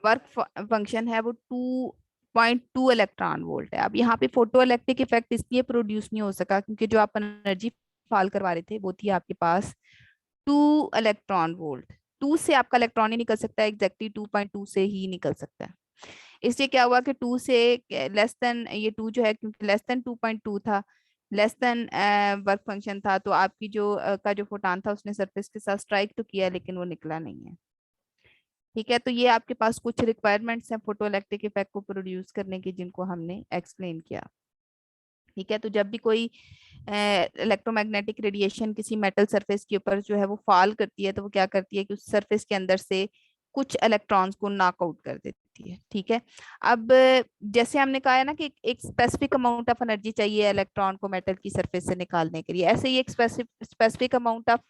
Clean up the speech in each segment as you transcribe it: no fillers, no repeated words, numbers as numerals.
Work function है वो 2.2 electron volt है। अब यहाँ पे फोटो इलेक्ट्रिक इफेक्ट इसलिए प्रोड्यूस नहीं हो सका क्योंकि जो आप एनर्जी फाल करवा रहे थे वो थी आपके पास 2 इलेक्ट्रॉन वोल्ट। 2 से आपका इलेक्ट्रॉन ही निकल सकता है, एग्जैक्टली 2.2 से ही निकल सकता है। इसलिए क्या हुआ कि 2 से लेस देन, ये 2 जो है क्योंकि लेस देन 2.2 था, लेस देन वर्क फंक्शन था, तो आपकी जो का जो फोटान था उसने सरफेस के साथ स्ट्राइक तो किया लेकिन वो निकला नहीं है। ठीक है, तो ये आपके पास कुछ रिक्वायरमेंट्स हैं फोटो इलेक्ट्रिक इफेक्ट को प्रोड्यूस करने की जिनको हमने एक्सप्लेन किया। ठीक है, तो जब भी कोई इलेक्ट्रोमैग्नेटिक रेडिएशन किसी मेटल सरफेस के ऊपर जो है वो फॉल करती है तो वो क्या करती है कि उस सरफेस के अंदर से कुछ इलेक्ट्रॉन्स को नॉकआउट कर देती है। ठीक है, अब जैसे हमने कहा है ना कि एक स्पेसिफिक अमाउंट ऑफ एनर्जी चाहिए इलेक्ट्रॉन को मेटल की सरफेस से निकालने के लिए, ऐसे ही एक स्पेसिफिक अमाउंट ऑफ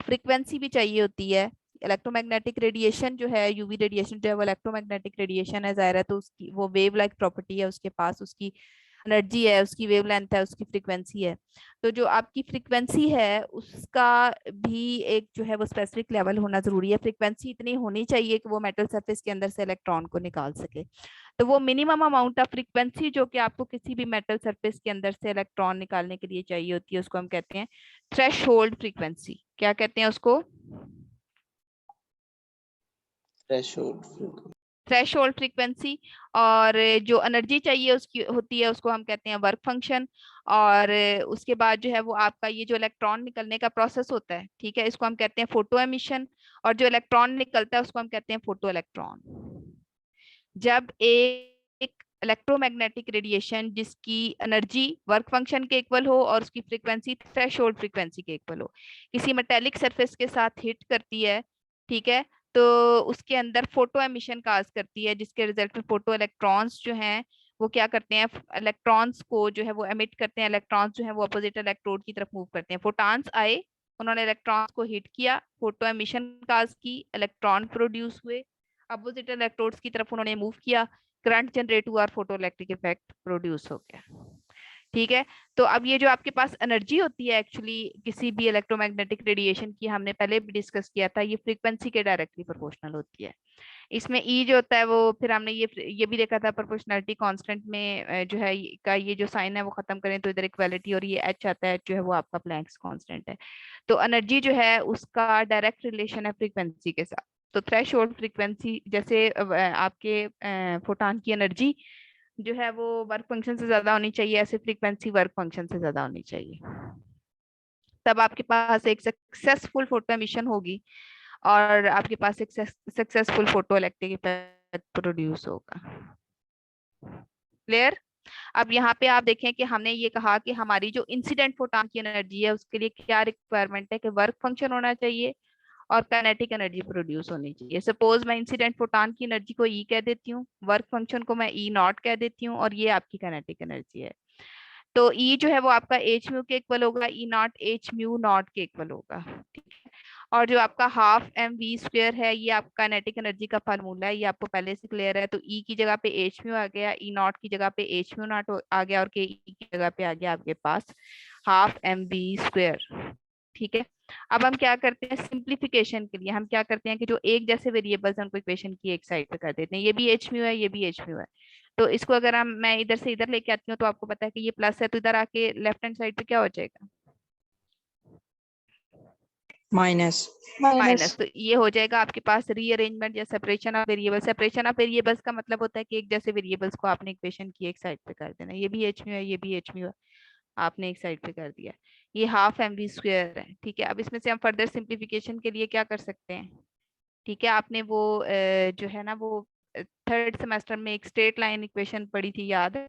फ्रीक्वेंसी भी चाहिए होती है। इलेक्ट्रोमैग्नेटिक रेडिएशन जो है, यूवी रेडिएशन जो है वो इलेक्ट्रोमैग्नेटिक रेडिएशन है, जाहिर है, तो उसकी वो वेव लाइक प्रॉपर्टी है उसके पास, उसकी एनर्जी है, उसकी वेवलेंथ है, उसकी फ्रीक्वेंसी है। तो जो आपकी फ्रीक्वेंसी है उसका भी एक जो है वो स्पेसिफिक लेवल होना जरूरी है। फ्रीक्वेंसी इतनी होनी चाहिए कि वो मेटल सरफेस के अंदर से इलेक्ट्रॉन को निकाल सके। तो वो मिनिमम अमाउंट ऑफ फ्रीक्वेंसी जो कि आपको किसी भी मेटल सरफेस के अंदर से इलेक्ट्रॉन निकालने के लिए चाहिए होती है उसको हम कहते हैं थ्रेशोल्ड फ्रीक्वेंसी। क्या कहते हैं उसको? थ्रेशोल्ड। Threshold frequency. और जो एनर्जी चाहिए उसकी होती है उसको हम कहते हैं वर्क फंक्शन। और उसके बाद जो है वो आपका ये जो इलेक्ट्रॉन निकलने का प्रोसेस होता है, ठीक है, इसको हम कहते हैं फोटो एमिशन। और जो इलेक्ट्रॉन निकलता है उसको हम कहते हैं फोटो इलेक्ट्रॉन। जब एक इलेक्ट्रोमैग्नेटिक रेडिएशन जिसकी एनर्जी वर्क फंक्शन के इक्वल हो और उसकी फ्रीक्वेंसी थ्रेशोल्ड फ्रीक्वेंसी के इक्वल हो किसी मेटेलिक सरफेस के साथ हिट करती है, ठीक है, तो उसके अंदर फोटो एमिशन काज करती है, जिसके रिजल्ट में फोटो इलेक्ट्रॉन्स जो हैं वो क्या करते हैं, इलेक्ट्रॉन्स को जो है वो एमिट करते हैं। इलेक्ट्रॉन्स जो है वो अपोजिट इलेक्ट्रोड की तरफ मूव करते हैं। फोटॉन्स आए, उन्होंने इलेक्ट्रॉन्स को हिट किया, फोटो एमिशन काज की, इलेक्ट्रॉन प्रोड्यूस हुए, अपोजिट इलेक्ट्रोड्स की तरफ उन्होंने मूव किया, करंट जनरेट हुआ और फोटो इलेक्ट्रिक इफेक्ट प्रोड्यूस हो गया। ठीक है, तो अब ये जो आपके पास एनर्जी होती है एक्चुअली किसी भी इलेक्ट्रोमैग्नेटिक रेडिएशन की, हमने पहले भी डिस्कस किया था, ये फ्रीक्वेंसी के डायरेक्टली प्रोपोर्शनल होती है। इसमें ई जो होता है वो फिर हमने ये भी देखा था प्रोपोर्शनलिटी कांस्टेंट में जो है का ये जो साइन है वो खत्म करें तो इधर इक्वालिटी और ये एच आता है जो है वो आपका प्लैंक्स कांस्टेंट है। तो एनर्जी जो है उसका डायरेक्ट रिलेशन है फ्रीक्वेंसी के साथ। तो थ्रेशोल्ड फ्रीक्वेंसी जैसे आपके फोटॉन की एनर्जी जो है वो वर्क फंक्शन से ज्यादा होनी चाहिए, ऐसे फ्रीक्वेंसी वर्क फंक्शन से ज्यादा होनी चाहिए, तब आपके पास एक सक्सेसफुल फोटो एमिशन होगी और आपके पास एक successful photo electric effect produce होगा। क्लियर? अब यहाँ पे आप देखें कि हमने ये कहा कि हमारी जो इंसिडेंट फोटॉन की एनर्जी है उसके लिए क्या रिक्वायरमेंट है कि वर्क फंक्शन होना चाहिए और काइनेटिक एनर्जी प्रोड्यूस होनी चाहिए। सपोज मैं इंसिडेंट फोटॉन की एनर्जी को ई कह देती हूँ, वर्क फंक्शन को मैं ई नॉट कह देती हूँ और ये आपकी काइनेटिक एनर्जी है। तो ई जो है वो आपका एच म्यू के इक्वल होगा, ई नॉट एच म्यू नॉट के इक्वल होगा। ठीक है, और जो आपका हाफ एम वी स्क्वेयर है ये आपका काइनेटिक एनर्जी का फार्मूला है, ये आपको पहले से क्लियर है। तो ई की जगह पे एच म्यू आ गया, ई नॉट की जगह पे एच म्यू नॉट आ गया और के ई की जगह पे आ गया आपके पास हाफ एम वी स्क्वेयर। ठीक है, अब हम क्या करते हैं सिंप्लीफिकेशन के लिए, हम क्या करते हैं कि जो एक जैसे वेरिएबल्स हैं उनको इक्वेशन की एक साइड पे कर देते हैं, ये भी एच म्यू है, ये भी एच म्यू है। तो इसको अगर हम मैं इधर से इधर लेके आती हूँ तो आपको पता है कि ये प्लस है, तो इधर आके लेफ्ट हैंड साइड पे क्या हो जाएगा? माइनस। माइनस। तो ये हो जाएगा आपके पास रीअरेंजमेंट या separation of variable. Separation of variables का मतलब होता है कि एक जैसे वेरिएबल्स को आपने इक्वेशन की एक साइड पे कर देना, ये भी एच म्यू है, ये भी एच म्यू है, आपने एक साइड पे कर दिया। ये हाफ एम वी स्क्वायर है। ठीक है, अब इसमें से हम फर्दर सिंप्लीफिकेशन के लिए क्या कर सकते हैं? ठीक है, आपने वो जो है ना वो थर्ड सेमेस्टर में एक स्ट्रेट लाइन इक्वेशन पढ़ी थी, याद है?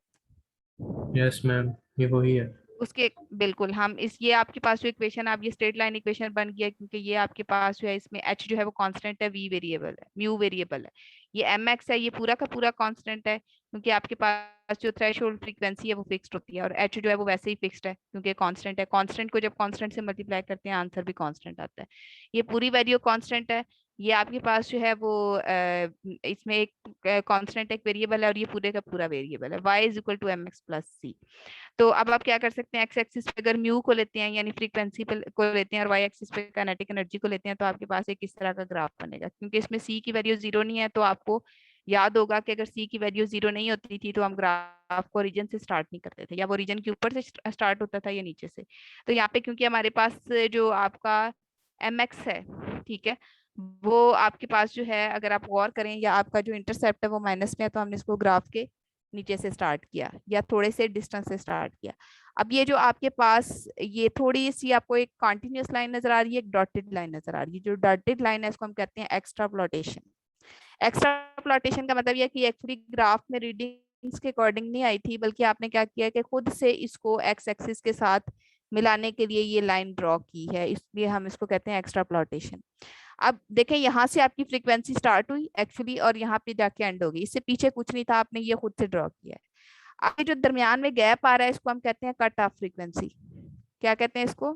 यस मैम, ये वही है। उसके बिल्कुल हम इस ये आपके पास जो इक्वेशन, आप ये स्ट्रेट लाइन इक्वेशन बन गया क्योंकि ये आपके पास जो है इसमें एच जो है वो कांस्टेंट है, वी वेरिएबल है, म्यू वेरिएबल है, ये एम एक्स है, ये पूरा का पूरा कांस्टेंट है क्योंकि आपके पास जो थ्रेशोल्ड फ्रीक्वेंसी है वो फिक्स्ड होती है और एच जो है वो वैसे ही फिक्स्ड है क्योंकि कांस्टेंट है। कांस्टेंट को जब कांस्टेंट से मल्टीप्लाई करते हैं आंसर भी कांस्टेंट आता है। ये पूरी वैल्यू कांस्टेंट है, ये आपके पास जो है वो इसमें एक कांस्टेंट एक वेरिएबल है और ये पूरे का पूरा वेरिएबल है, y is equal to M X plus C. तो अब आप क्या कर सकते हैं, एक्स एक्सिस पे अगर म्यू को लेते हैं यानी फ्रीक्वेंसी पे को लेते हैं और वाई एक्सिस पे काइनेटिक एनर्जी को लेते हैं, तो आपके पास एक इस तरह का ग्राफ बनेगा। क्योंकि इसमें सी की वैल्यू जीरो नहीं है, तो आपको याद होगा कि अगर सी की वैल्यू जीरो नहीं होती थी तो हम ग्राफ को रीजन से स्टार्ट नहीं करते थे, या वो रीजन के ऊपर से स्टार्ट होता था या नीचे से। तो यहाँ पे क्योंकि हमारे पास जो आपका एम एक्स है, ठीक है, वो आपके पास जो है, अगर आप गौर करें, या आपका जो इंटरसेप्ट है वो माइनस में है, तो हमने इसको ग्राफ के नीचे से स्टार्ट किया या थोड़े से डिस्टेंस से स्टार्ट किया। अब ये जो आपके पास ये थोड़ी सी आपको एक कंटिन्यूअस लाइन नजर आ रही है, एक डॉटेड लाइन नजर आ रही है। जो डॉटेड लाइन है इसको हम कहते हैं एक्स्ट्राप्लोटेशन। एक्स्ट्राप्लोटेशन का मतलब यह कि एक्चुअली ग्राफ में रीडिंग्स के अकॉर्डिंग नहीं आई थी, बल्कि आपने क्या किया कि खुद से इसको एक्स एक्सिस के साथ मिलाने के लिए ये लाइन ड्रॉ की है, इसलिए हम इसको कहते हैं एक्स्ट्राप्लोटेशन। अब देखें, यहाँ से आपकी फ्रीक्वेंसी स्टार्ट हुई एक्चुअली और यहाँ पे जाके एंड होगी, इससे पीछे कुछ नहीं था, आपने ये खुद से ड्रॉ किया है। आगे जो दरमियान में गैप आ रहा है इसको हम कहते हैं कट ऑफ फ्रीक्वेंसी। क्या कहते हैं इसको?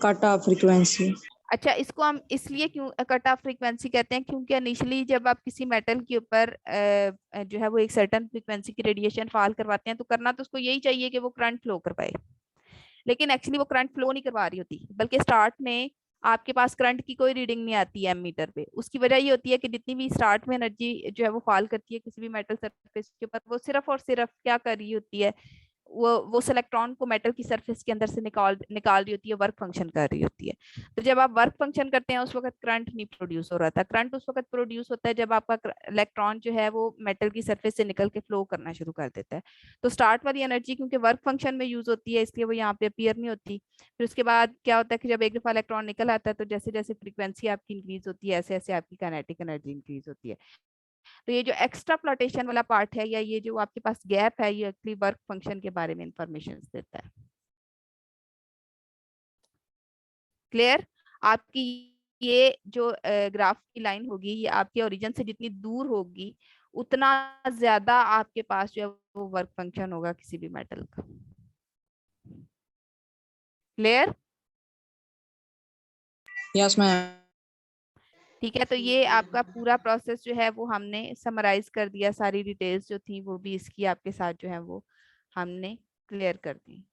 Cut off frequency. अच्छा, इसको हम इसलिए क्यों कट ऑफ फ्रीक्वेंसी कहते हैं, क्योंकि इनिशियली जब आप किसी मेटल के ऊपर जो है वो एक सर्टेन फ्रीक्वेंसी की रेडिएशन फॉल करवाते हैं, तो करना तो उसको यही चाहिए कि वो करंट फ्लो कर पाए, लेकिन एक्चुअली वो करंट फ्लो नहीं करवा रही होती, बल्कि स्टार्ट में आपके पास करंट की कोई रीडिंग नहीं आती है एमीटर पे। उसकी वजह ये होती है कि जितनी भी स्टार्ट में एनर्जी जो है वो फॉल करती है किसी भी मेटल सरफेस के ऊपर, वो सिर्फ और सिर्फ क्या कर रही होती है, वो इलेक्ट्रॉन को मेटल की सरफेस के अंदर से निकाल निकाल रही होती है, वर्क फंक्शन कर रही होती है। तो जब आप वर्क फंक्शन करते हैं उस वक्त करंट नहीं प्रोड्यूस हो रहा था। करंट उस वक्त प्रोड्यूस होता है जब आपका इलेक्ट्रॉन जो है वो मेटल की सरफेस से निकल के फ्लो करना शुरू कर देता है। तो स्टार्ट वाली एनर्जी क्योंकि वर्क फंक्शन में यूज होती है, इसलिए वो यहाँ पे अपीयर नहीं होती। फिर उसके बाद क्या होता है कि जब एक दफा इलेक्ट्रॉन निकल आता है, तो जैसे जैसे फ्रीक्वेंसी आपकी इंक्रीज होती है, ऐसे ऐसे आपकी काइनेटिक एनर्जी इंक्रीज होती है। तो ये जो एक्स्ट्रा प्लॉटेशन वाला पार्ट है, या ये जो आपके पास गैप है, ये एक्चुअली वर्क फंक्शन के बारे में इंफॉर्मेशन देता है। क्लियर? आपकी ये जो ग्राफ की लाइन होगी, ये आपके ओरिजिन से जितनी दूर होगी उतना ज्यादा आपके पास जो है वो वर्क फंक्शन होगा किसी भी मेटल का। क्लियर? Yes ma'am. ठीक है, तो ये आपका पूरा प्रोसेस जो है वो हमने समराइज कर दिया, सारी डिटेल्स जो थी वो भी इसकी आपके साथ जो है वो हमने क्लियर कर दी।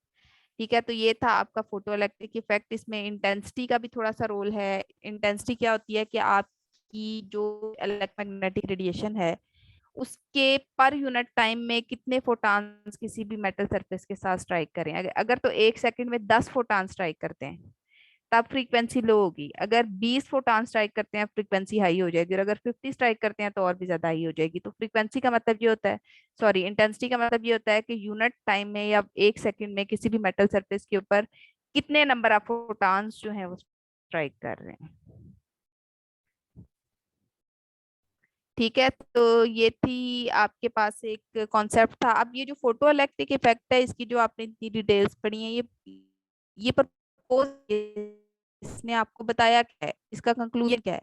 ठीक है, तो ये था आपका फोटो इलेक्ट्रिक इफेक्ट। इसमें इंटेंसिटी का भी थोड़ा सा रोल है। इंटेंसिटी क्या होती है कि आपकी जो इलेक्ट्रोमैग्नेटिक रेडिएशन है उसके पर यूनिट टाइम में कितने फोटॉन्स किसी भी मेटल सरफेस के साथ स्ट्राइक करें। अगर तो एक सेकंड में 10 फोटॉन स्ट्राइक करते हैं तब फ्रीक्वेंसी लो होगी, अगर 20 फोटॉन स्ट्राइक करते हैं फ्रीक्वेंसी हाई हो जाएगी, और अगर 50 स्ट्राइक करते हैं तो और भी ज्यादा हाई हो जाएगी। तो फ्रीक्वेंसी का मतलब ये होता है, सॉरी, इंटेंसिटी का मतलब ये होता है कि यूनिट टाइम में या एक सेकंड में किसी भी मेटल सरफेस के ऊपर कितने नंबर ऑफ फोटॉन्स जो है वो स्ट्राइक कर रहे हैं। ठीक है, तो ये थी आपके पास एक कॉन्सेप्ट था। अब ये जो फोटो इलेक्ट्रिक इफेक्ट है, इसकी जो आपने इतनी डिटेल्स पढ़ी हैं, ये प्रपोज इसने आपको बताया क्या है, इसका कंक्लूजन क्या है?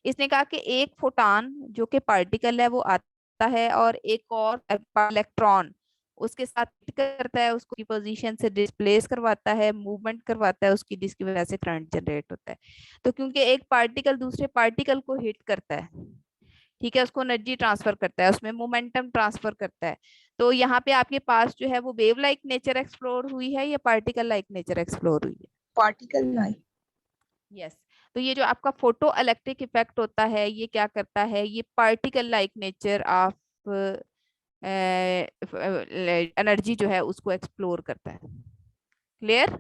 इसने कहा कि एक फोटॉन जो कि पार्टिकल है वो आता है और एक और इलेक्ट्रॉन उसके साथ करता है, उसको की पोजीशन से डिस्प्लेस करवाता है, मूवमेंट करवाता है उसकी, जिसकी वजह से करंट जनरेट होता है। तो क्योंकि एक पार्टिकल दूसरे पार्टिकल को हिट करता है, ठीक है, उसको एनर्जी ट्रांसफर करता है, उसमें मोमेंटम ट्रांसफर करता है, तो यहाँ पे आपके पास जो है वो वेव लाइक नेचर एक्सप्लोर हुई है या पार्टिकल लाइक नेचर एक्सप्लोर हुई है? Particle like. यस। तो ये जो आपका फोटो इलेक्ट्रिक इफेक्ट होता है ये क्या करता है, ये particle like nature of energy जो है उसको एक्सप्लोर करता है। क्लियर?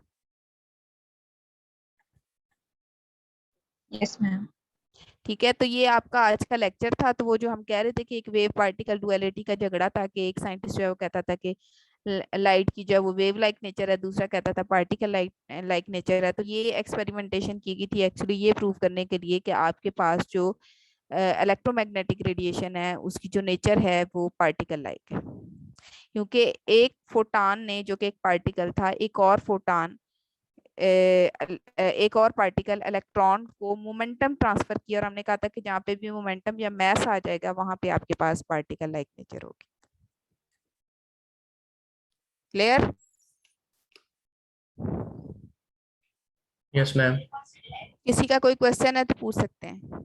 Yes ma'am. ठीक है, तो ये आपका आज का लेक्चर था। तो वो जो हम कह रहे थे कि एक वेव पार्टिकल डुअलिटी का झगड़ा था, कि एक साइंटिस्ट जो है वो कहता था कि लाइट की जो है वो वेव लाइक नेचर है, दूसरा कहता था पार्टिकल लाइक लाइक नेचर है। तो ये एक्सपेरिमेंटेशन की गई थी एक्चुअली ये प्रूव करने के लिए कि आपके पास जो इलेक्ट्रोमैग्नेटिक रेडिएशन है उसकी जो नेचर है वो पार्टिकल लाइक है, क्योंकि एक फोटान ने, जो कि एक पार्टिकल था, एक और पार्टिकल इलेक्ट्रॉन को मोमेंटम ट्रांसफर किया, और हमने कहा था कि जहाँ पे भी मोमेंटम या मैस आ जाएगा वहां पे आपके पास पार्टिकल लाइक नेचर होगी। क्लियर? Yes ma'am. किसी का कोई क्वेश्चन है तो पूछ सकते हैं।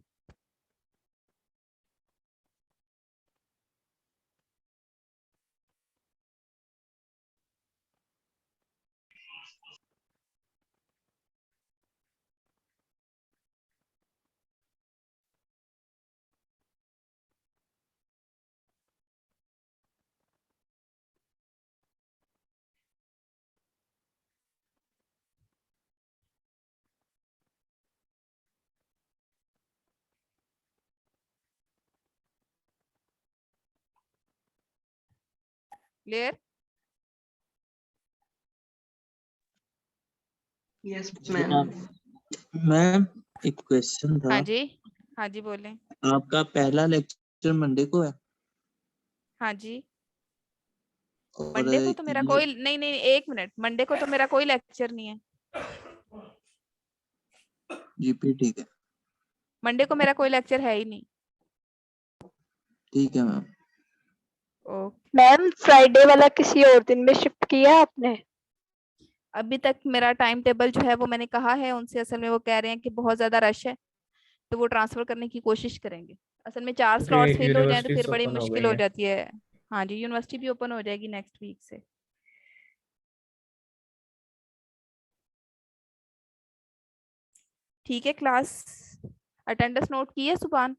क्लियर? यस मैम मैम एक क्वेश्चन था। हाँ जी, हाँ जी बोलें। आपका पहला लेक्चर मंडे को है हाँ जी, और मंडे को तो मेरा ये कोई नहीं नहीं, एक मिनट, मंडे को तो मेरा कोई लेक्चर नहीं है। जीपी ठीक है। मंडे को मेरा कोई लेक्चर है ही नहीं। ठीक है मैम। ओके। मैम फ्राइडे वाला किसी और दिन में शिफ्ट किया आपने? अभी तक मेरा टाइम टेबल जो है वो मैंने कहा है उनसे, असल में वो कह रहे हैं कि बहुत ज्यादा रश है तो वो ट्रांसफर करने की कोशिश करेंगे। असल में 4 स्लॉट्स फिल हो जाएं तो फिर यूनिवर्सिटीज बड़ी ओपन हो मुश्किल गई हो है। जाती है। हाँ जी, यूनिवर्सिटी भी ओपन हो जाएगी नेक्स्ट वीक से। ठीक है, क्लास अटेंडेंस नोट की है सुभान?